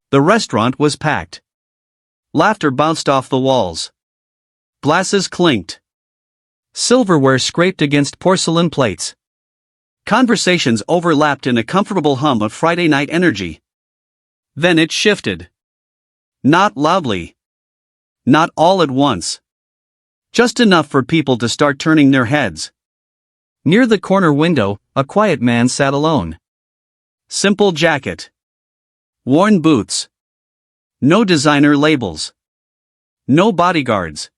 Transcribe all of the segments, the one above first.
The restaurant was packed. Laughter bounced off the walls. Glasses clinked. Silverware scraped against porcelain plates. Conversations overlapped in a comfortable hum of Friday night energy. Then it shifted. Not loudly. Not all at once. Just enough for people to start turning their heads. Near the corner window, a quiet man sat alone. Simple jacket. Worn boots. No designer labels. No bodyguards.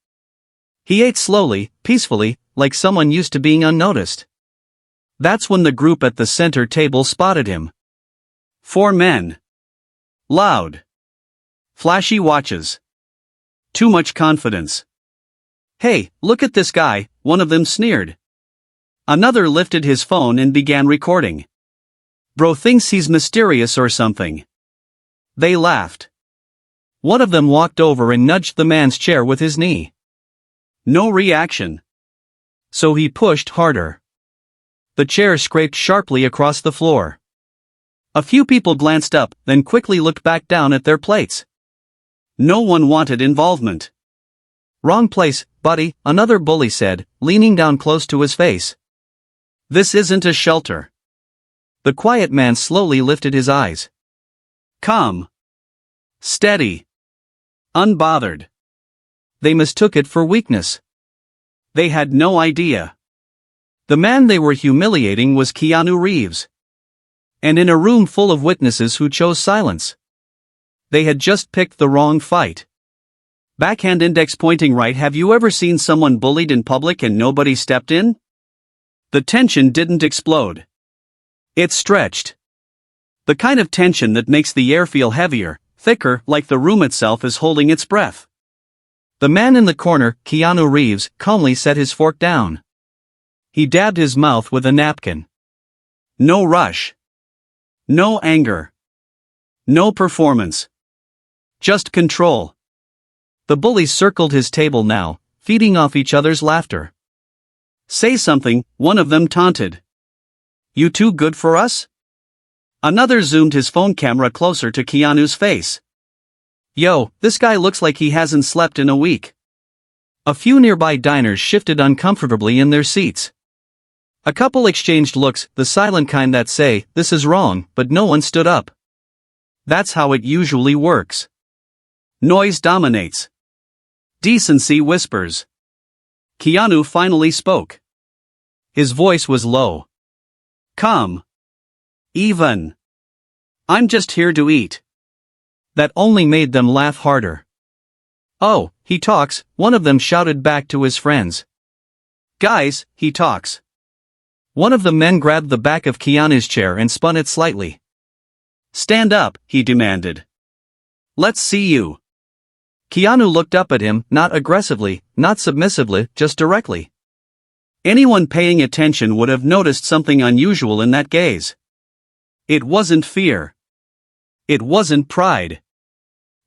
He ate slowly, peacefully, like someone used to being unnoticed. That's when the group at the center table spotted him. 4 men. Loud. Flashy watches. Too much confidence. "Hey, look at this guy," one of them sneered. Another lifted his phone and began recording. "Bro thinks he's mysterious or something." They laughed. One of them walked over and nudged the man's chair with his knee. No reaction. So he pushed harder. The chair scraped sharply across the floor. A few people glanced up, then quickly looked back down at their plates. No one wanted involvement. "Wrong place, buddy," another bully said, leaning down close to his face. "This isn't a shelter." The quiet man slowly lifted his eyes. Calm. Steady. Unbothered. They mistook it for weakness. They had no idea. The man they were humiliating was Keanu Reeves. And in a room full of witnesses who chose silence. They had just picked the wrong fight. Backhand index pointing right. Have you ever seen someone bullied in public and nobody stepped in? The tension didn't explode. It stretched. The kind of tension that makes the air feel heavier, thicker, like the room itself is holding its breath. The man in the corner, Keanu Reeves, calmly set his fork down. He dabbed his mouth with a napkin. No rush. No anger. No performance. Just control. The bullies circled his table now, feeding off each other's laughter. "Say something," one of them taunted. "You too good for us?" Another zoomed his phone camera closer to Keanu's face. "Yo, this guy looks like he hasn't slept in a week." A few nearby diners shifted uncomfortably in their seats. A couple exchanged looks, the silent kind that say, "This is wrong," but no one stood up. That's how it usually works. Noise dominates. Decency whispers. Keanu finally spoke. His voice was low. Calm. Even. "I'm just here to eat." That only made them laugh harder. "Oh, he talks," one of them shouted back to his friends. "Guys, he talks." One of the men grabbed the back of Keanu's chair and spun it slightly. "Stand up," he demanded. "Let's see you." Keanu looked up at him, not aggressively, not submissively, just directly. Anyone paying attention would have noticed something unusual in that gaze. It wasn't fear. It wasn't pride.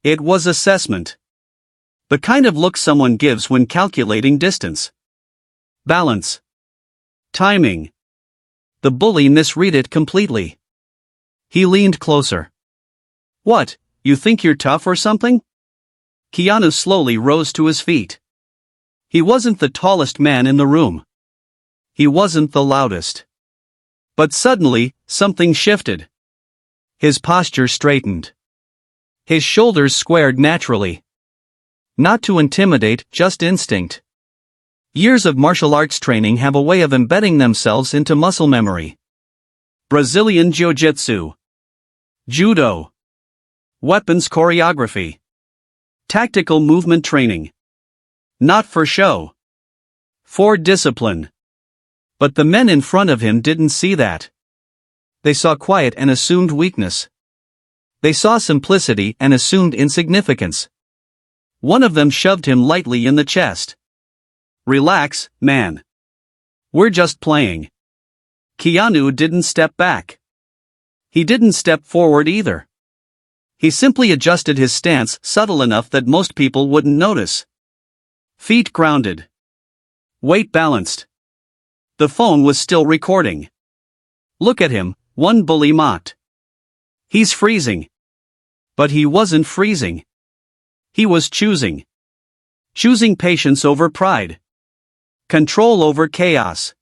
It was assessment. The kind of look someone gives when calculating distance. Balance. Timing. The bully misread it completely. He leaned closer. "What, you think you're tough or something?" Keanu slowly rose to his feet. He wasn't the tallest man in the room. He wasn't the loudest. But suddenly, something shifted. His posture straightened. His shoulders squared naturally. Not to intimidate, just instinct. Years of martial arts training have a way of embedding themselves into muscle memory. Brazilian Jiu-Jitsu. Judo. Weapons choreography. Tactical movement training. Not for show. For discipline. But the men in front of him didn't see that. They saw quiet and assumed weakness. They saw simplicity and assumed insignificance. One of them shoved him lightly in the chest. "Relax, man. We're just playing." Keanu didn't step back. He didn't step forward either. He simply adjusted his stance subtle enough that most people wouldn't notice. Feet grounded. Weight balanced. The phone was still recording. "Look at him," one bully mocked. "He's freezing." But he wasn't freezing. He was choosing. Choosing patience over pride. Control over chaos.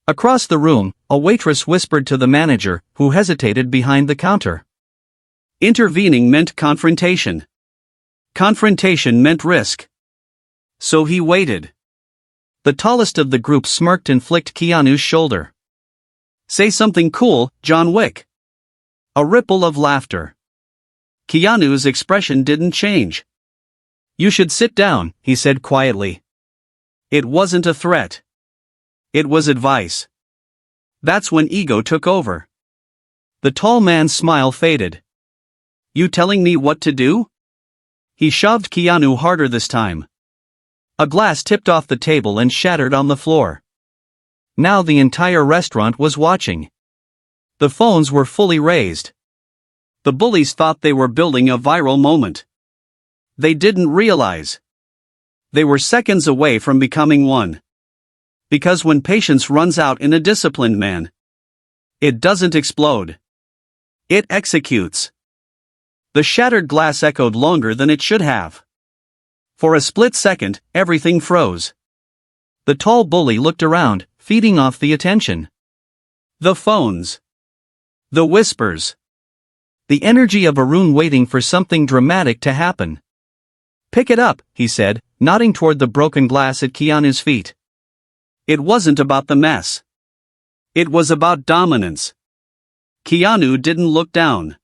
Across the room, a waitress whispered to the manager, who hesitated behind the counter. Intervening meant confrontation. Confrontation meant risk. So he waited. The tallest of the group smirked and flicked Keanu's shoulder. Say something cool, John Wick. A ripple of laughter. Keanu's expression didn't change. You should sit down, he said quietly. It wasn't a threat. It was advice. That's when ego took over. The tall man's smile faded. You telling me what to do? He shoved Keanu harder this time. A glass tipped off the table and shattered on the floor. Now the entire restaurant was watching. The phones were fully raised. The bullies thought they were building a viral moment. They didn't realize. They were seconds away from becoming one. Because when patience runs out in a disciplined man, it doesn't explode. It executes. The shattered glass echoed longer than it should have. For a split second, everything froze. The tall bully looked around, feeding off the attention. The phones. The whispers. The energy of a room waiting for something dramatic to happen. Pick it up, he said, nodding toward the broken glass at Keanu's feet. It wasn't about the mess. It was about dominance. Keanu didn't look down.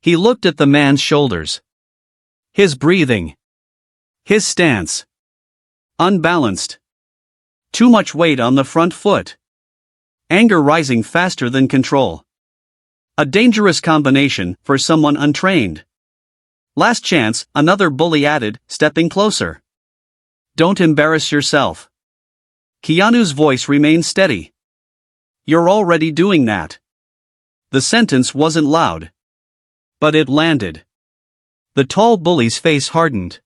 He looked at the man's shoulders. His breathing. His stance. Unbalanced. Too much weight on the front foot. Anger rising faster than control. A dangerous combination for someone untrained. Last chance, another bully added, stepping closer. Don't embarrass yourself. Keanu's voice remained steady. You're already doing that. The sentence wasn't loud. But it landed. The tall bully's face hardened.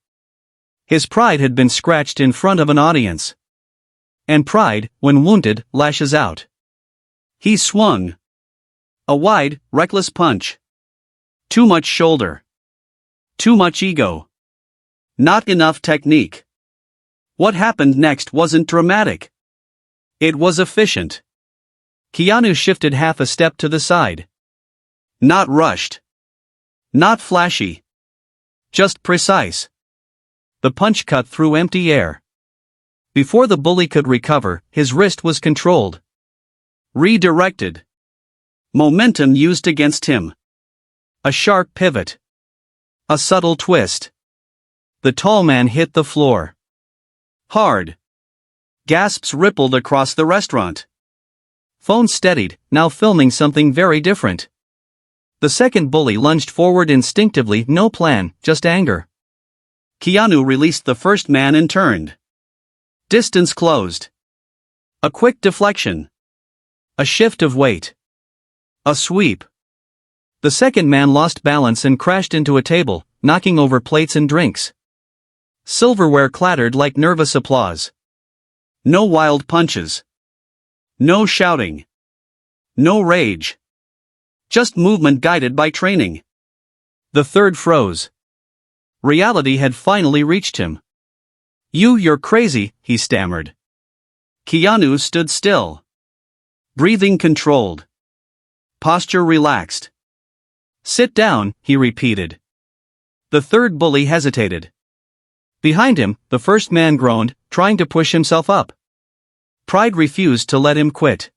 His pride had been scratched in front of an audience. And pride, when wounded, lashes out. He swung. A wide, reckless punch. Too much shoulder. Too much ego. Not enough technique. What happened next wasn't dramatic. It was efficient. Keanu shifted half a step to the side. Not rushed. Not flashy. Just precise. The punch cut through empty air. Before the bully could recover, his wrist was controlled. Redirected. Momentum used against him. A sharp pivot. A subtle twist. The tall man hit the floor. Hard. Gasps rippled across the restaurant. Phone steadied, now filming something very different. The second bully lunged forward instinctively, no plan, just anger. Keanu released the first man and turned. Distance closed. A quick deflection. A shift of weight. A sweep. The second man lost balance and crashed into a table, knocking over plates and drinks. Silverware clattered like nervous applause. No wild punches. No shouting. No rage. Just movement guided by training. The third froze. Reality had finally reached him. You're crazy, he stammered. Keanu stood still. Breathing controlled. Posture relaxed. Sit down, he repeated. The third bully hesitated. Behind him, the first man groaned, trying to push himself up. Pride refused to let him quit.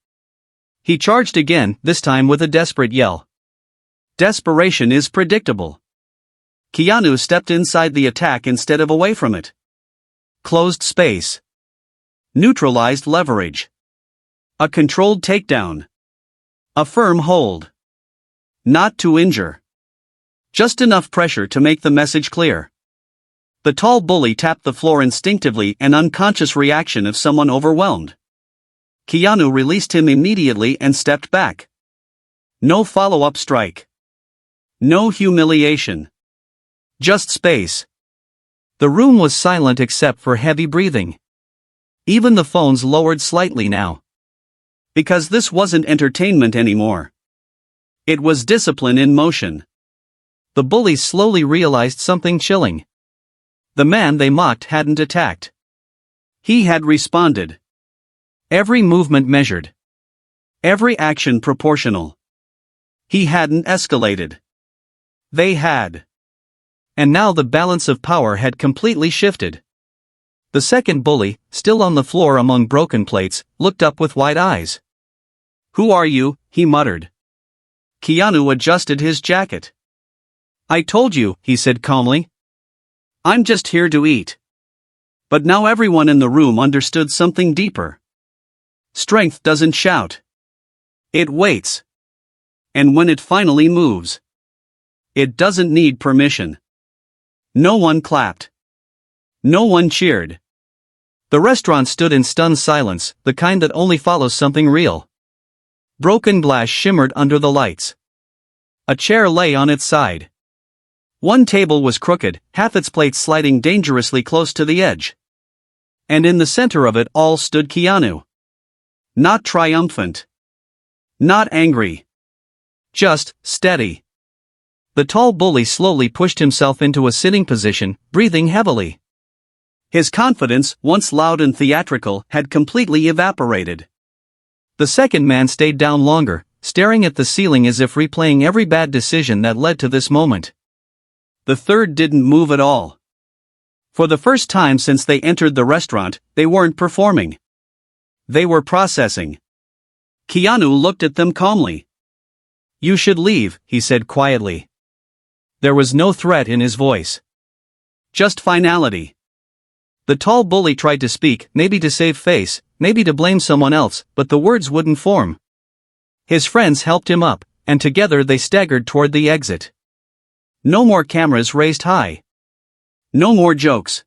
He charged again, this time with a desperate yell. Desperation is predictable. Keanu stepped inside the attack instead of away from it. Closed space. Neutralized leverage. A controlled takedown. A firm hold. Not to injure. Just enough pressure to make the message clear. The tall bully tapped the floor instinctively, an unconscious reaction of someone overwhelmed. Keanu released him immediately and stepped back. No follow-up strike. No humiliation. Just space. The room was silent except for heavy breathing. Even the phones lowered slightly now. Because this wasn't entertainment anymore. It was discipline in motion. The bullies slowly realized something chilling. The man they mocked hadn't attacked. He had responded. Every movement measured. Every action proportional. He hadn't escalated. They had. And now the balance of power had completely shifted. The second bully, still on the floor among broken plates, looked up with wide eyes. "Who are you?" he muttered. Keanu adjusted his jacket. "I told you," he said calmly. "I'm just here to eat." But now everyone in the room understood something deeper. Strength doesn't shout. It waits. And when it finally moves, it doesn't need permission. No one clapped. No one cheered. The restaurant stood in stunned silence, the kind that only follows something real. Broken glass shimmered under the lights. A chair lay on its side. One table was crooked, half its plate sliding dangerously close to the edge. And in the center of it all stood Keanu. Not triumphant. Not angry. Just steady. The tall bully slowly pushed himself into a sitting position, breathing heavily. His confidence, once loud and theatrical, had completely evaporated. The second man stayed down longer, staring at the ceiling as if replaying every bad decision that led to this moment. The third didn't move at all. For the first time since they entered the restaurant, they weren't performing. They were processing. Keanu looked at them calmly. "You should leave," he said quietly. There was no threat in his voice. Just finality. The tall bully tried to speak, maybe to save face, maybe to blame someone else, but the words wouldn't form. His friends helped him up, and together they staggered toward the exit. No more cameras raised high. No more jokes.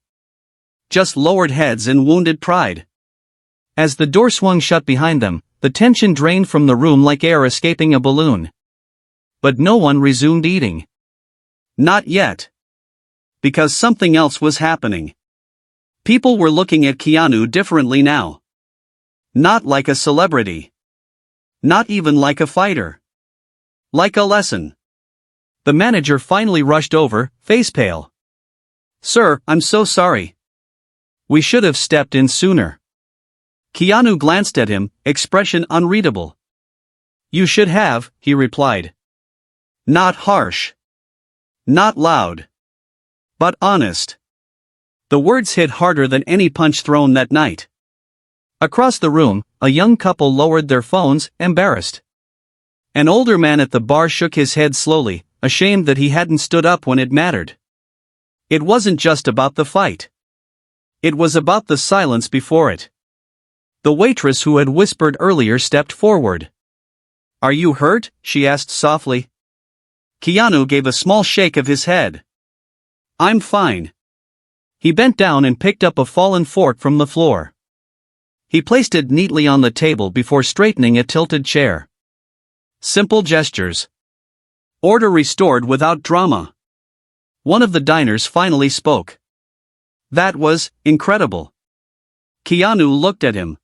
Just lowered heads and wounded pride. As the door swung shut behind them, the tension drained from the room like air escaping a balloon. But no one resumed eating. Not yet. Because something else was happening. People were looking at Keanu differently now. Not like a celebrity. Not even like a fighter. Like a lesson. The manager finally rushed over, face pale. "Sir, I'm so sorry. We should have stepped in sooner." Keanu glanced at him, expression unreadable. "You should have," he replied. Not harsh. Not loud. But honest. The words hit harder than any punch thrown that night. Across the room, a young couple lowered their phones, embarrassed. An older man at the bar shook his head slowly, ashamed that he hadn't stood up when it mattered. It wasn't just about the fight. It was about the silence before it. The waitress who had whispered earlier stepped forward. "Are you hurt?" she asked softly. Keanu gave a small shake of his head. "I'm fine." He bent down and picked up a fallen fork from the floor. He placed it neatly on the table before straightening a tilted chair. Simple gestures. Order restored without drama. One of the diners finally spoke. That was incredible. Keanu looked at him.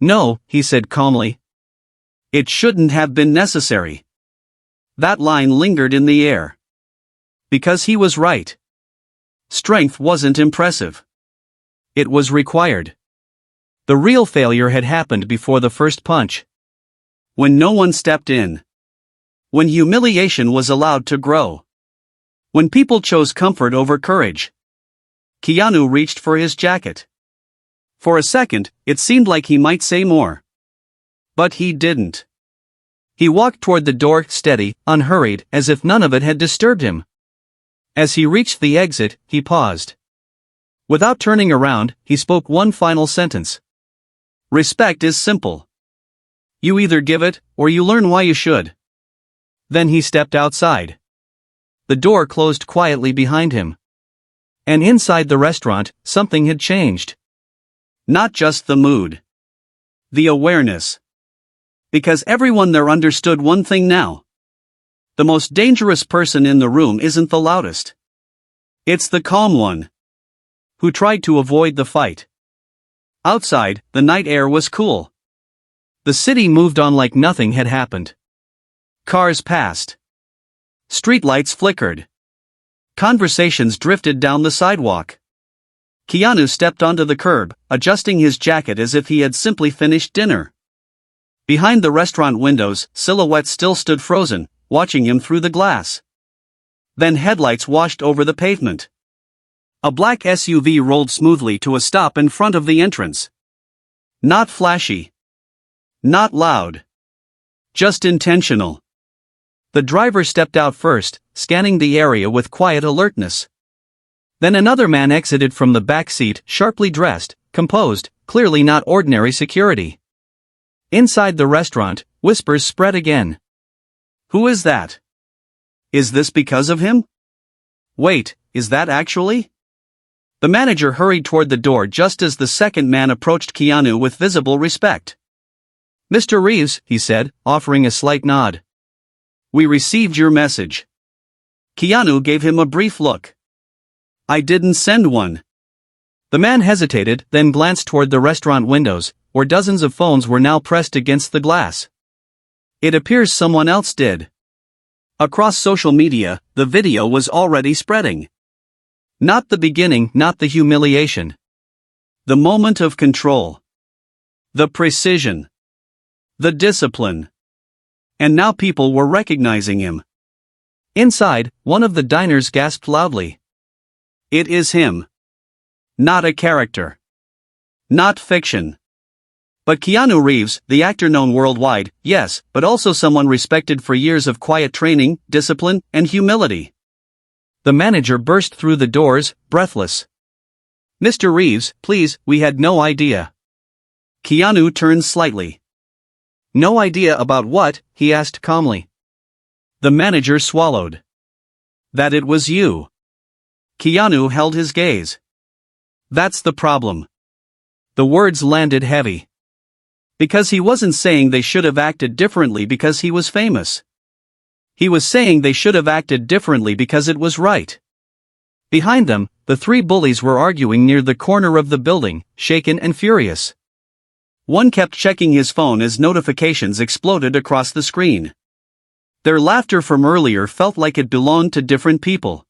"No," he said calmly. "It shouldn't have been necessary." That line lingered in the air. Because he was right. Strength wasn't impressive. It was required. The real failure had happened before the first punch. When no one stepped in. When humiliation was allowed to grow. When people chose comfort over courage. Keanu reached for his jacket. For a second, it seemed like he might say more. But he didn't. He walked toward the door, steady, unhurried, as if none of it had disturbed him. As he reached the exit, he paused. Without turning around, he spoke one final sentence. Respect is simple. You either give it, or you learn why you should. Then he stepped outside. The door closed quietly behind him. And inside the restaurant, something had changed. Not just the mood. The awareness. Because everyone there understood one thing now. The most dangerous person in the room isn't the loudest. It's the calm one. Who tried to avoid the fight. Outside, the night air was cool. The city moved on like nothing had happened. Cars passed. Streetlights flickered. Conversations drifted down the sidewalk. Keanu stepped onto the curb, adjusting his jacket as if he had simply finished dinner. Behind the restaurant windows, silhouettes still stood frozen, watching him through the glass. Then headlights washed over the pavement. A black SUV rolled smoothly to a stop in front of the entrance. Not flashy. Not loud. Just intentional. The driver stepped out first, scanning the area with quiet alertness. Then another man exited from the back seat, sharply dressed, composed, clearly not ordinary security. Inside the restaurant, whispers spread again. Who is that? Is this because of him? Wait, is that actually? The manager hurried toward the door just as the second man approached Keanu with visible respect. Mr. Reeves, he said, offering a slight nod. We received your message. Keanu gave him a brief look. I didn't send one. The man hesitated, then glanced toward the restaurant windows, where dozens of phones were now pressed against the glass. It appears someone else did. Across social media, the video was already spreading. Not the beginning, not the humiliation. The moment of control. The precision. The discipline. And now people were recognizing him. Inside, one of the diners gasped loudly. It is him. Not a character. Not fiction. But Keanu Reeves, the actor known worldwide, yes, but also someone respected for years of quiet training, discipline, and humility. The manager burst through the doors, breathless. Mr. Reeves, please, we had no idea. Keanu turned slightly. No idea about what? He asked calmly. The manager swallowed. That it was you. Keanu held his gaze. That's the problem. The words landed heavy. Because he wasn't saying they should have acted differently because he was famous. He was saying they should have acted differently because it was right. Behind them, the three bullies were arguing near the corner of the building, shaken and furious. One kept checking his phone as notifications exploded across the screen. Their laughter from earlier felt like it belonged to different people.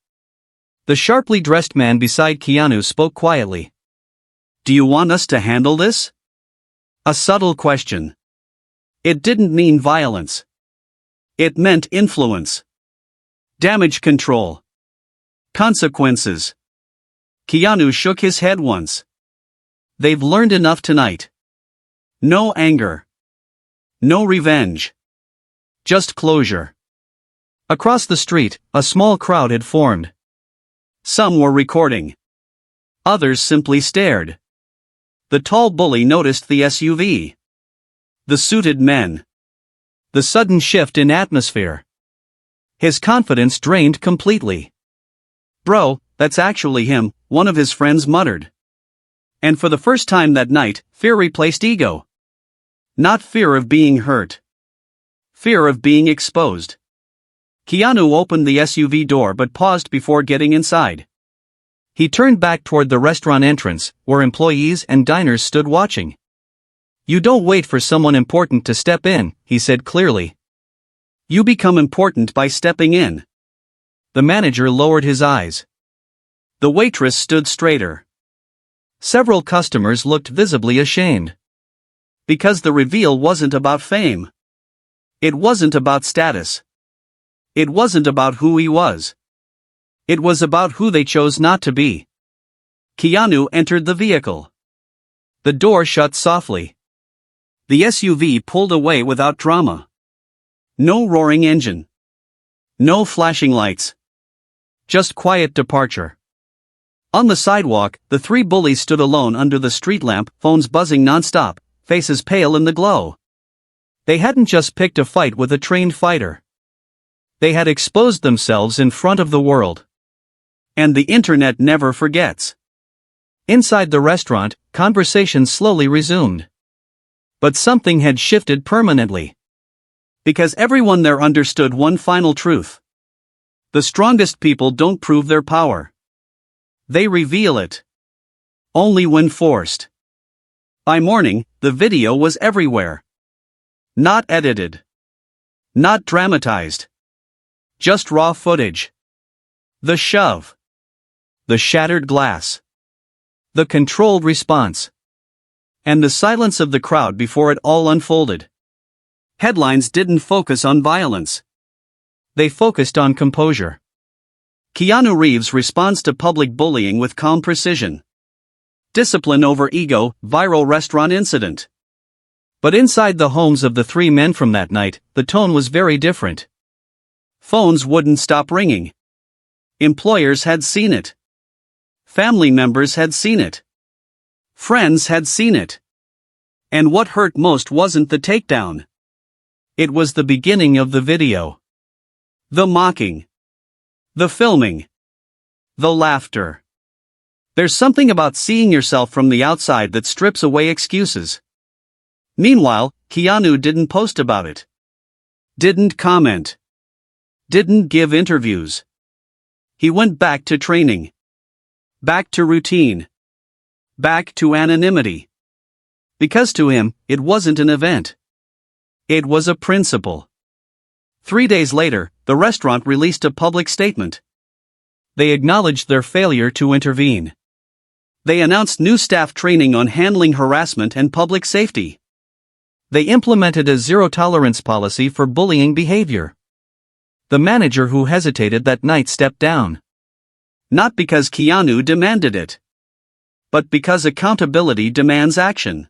The sharply dressed man beside Keanu spoke quietly. Do you want us to handle this? A subtle question. It didn't mean violence. It meant influence. Damage control. Consequences. Keanu shook his head once. They've learned enough tonight. No anger. No revenge. Just closure. Across the street, a small crowd had formed. Some were recording. Others simply stared. The tall bully noticed the SUV. The suited men. The sudden shift in atmosphere. His confidence drained completely. Bro, that's actually him, one of his friends muttered. And for the first time that night, fear replaced ego. Not fear of being hurt. Fear of being exposed. Keanu opened the SUV door but paused before getting inside. He turned back toward the restaurant entrance, where employees and diners stood watching. You don't wait for someone important to step in, he said clearly. You become important by stepping in. The manager lowered his eyes. The waitress stood straighter. Several customers looked visibly ashamed. Because the reveal wasn't about fame. It wasn't about status. It wasn't about who he was. It was about who they chose not to be. Keanu entered the vehicle. The door shut softly. The SUV pulled away without drama. No roaring engine. No flashing lights. Just quiet departure. On the sidewalk, the three bullies stood alone under the street lamp, phones buzzing non-stop, faces pale in the glow. They hadn't just picked a fight with a trained fighter. They had exposed themselves in front of the world. And the internet never forgets. Inside the restaurant, conversation slowly resumed. But something had shifted permanently. Because everyone there understood one final truth. The strongest people don't prove their power. They reveal it. Only when forced. By morning, the video was everywhere. Not edited. Not dramatized. Just raw footage. The shove. The shattered glass. The controlled response. And the silence of the crowd before it all unfolded. Headlines didn't focus on violence. They focused on composure. Keanu Reeves responds to public bullying with calm precision. Discipline over ego, viral restaurant incident. But inside the homes of the three men from that night, the tone was very different. Phones wouldn't stop ringing. Employers had seen it. Family members had seen it. Friends had seen it. And what hurt most wasn't the takedown. It was the beginning of the video. The mocking. The filming. The laughter. There's something about seeing yourself from the outside that strips away excuses. Meanwhile, Keanu didn't post about it. Didn't comment. Didn't give interviews. He went back to training. Back to routine. Back to anonymity. Because to him, it wasn't an event. It was a principle. 3 days later, the restaurant released a public statement. They acknowledged their failure to intervene. They announced new staff training on handling harassment and public safety. They implemented a zero-tolerance policy for bullying behavior. The manager who hesitated that night stepped down. Not because Keanu demanded it, but because accountability demands action.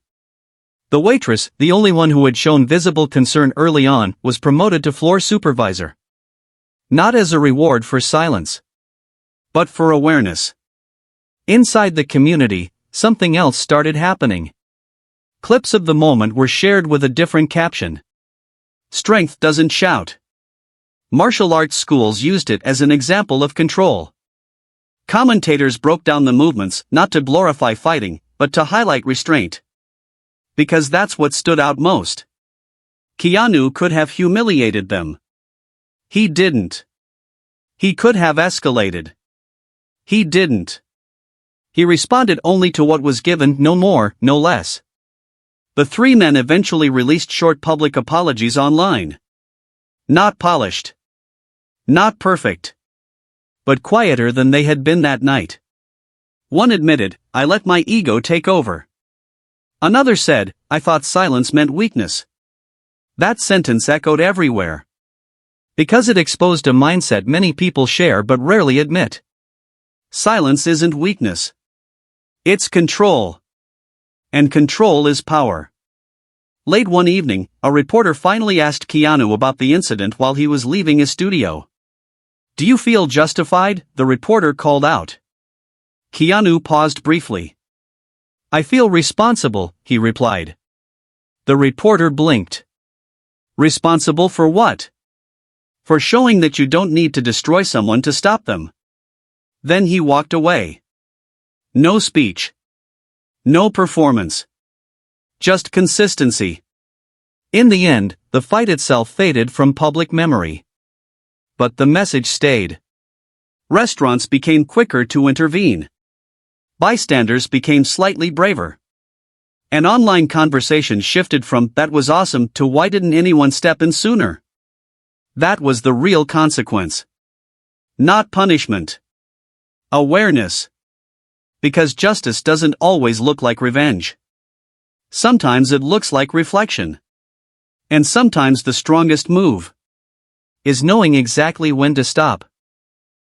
The waitress, the only one who had shown visible concern early on, was promoted to floor supervisor. Not as a reward for silence, but for awareness. Inside the community, something else started happening. Clips of the moment were shared with a different caption. Strength doesn't shout. Martial arts schools used it as an example of control. Commentators broke down the movements, not to glorify fighting, but to highlight restraint. Because that's what stood out most. Keanu could have humiliated them. He didn't. He could have escalated. He didn't. He responded only to what was given, no more, no less. The three men eventually released short public apologies online. Not polished. Not perfect. But quieter than they had been that night. One admitted, "I let my ego take over." Another said, "I thought silence meant weakness." That sentence echoed everywhere. Because it exposed a mindset many people share but rarely admit. Silence isn't weakness. It's control. And control is power. Late one evening, a reporter finally asked Keanu about the incident while he was leaving his studio. "Do you feel justified?" the reporter called out. Keanu paused briefly. "I feel responsible," he replied. The reporter blinked. Responsible for what? For showing that you don't need to destroy someone to stop them. Then he walked away. No speech. No performance. Just consistency. In the end, the fight itself faded from public memory. But the message stayed. Restaurants became quicker to intervene. Bystanders became slightly braver. And online conversation shifted from "that was awesome" to "why didn't anyone step in sooner?" That was the real consequence. Not punishment. Awareness. Because justice doesn't always look like revenge. Sometimes it looks like reflection. And sometimes the strongest move is knowing exactly when to stop.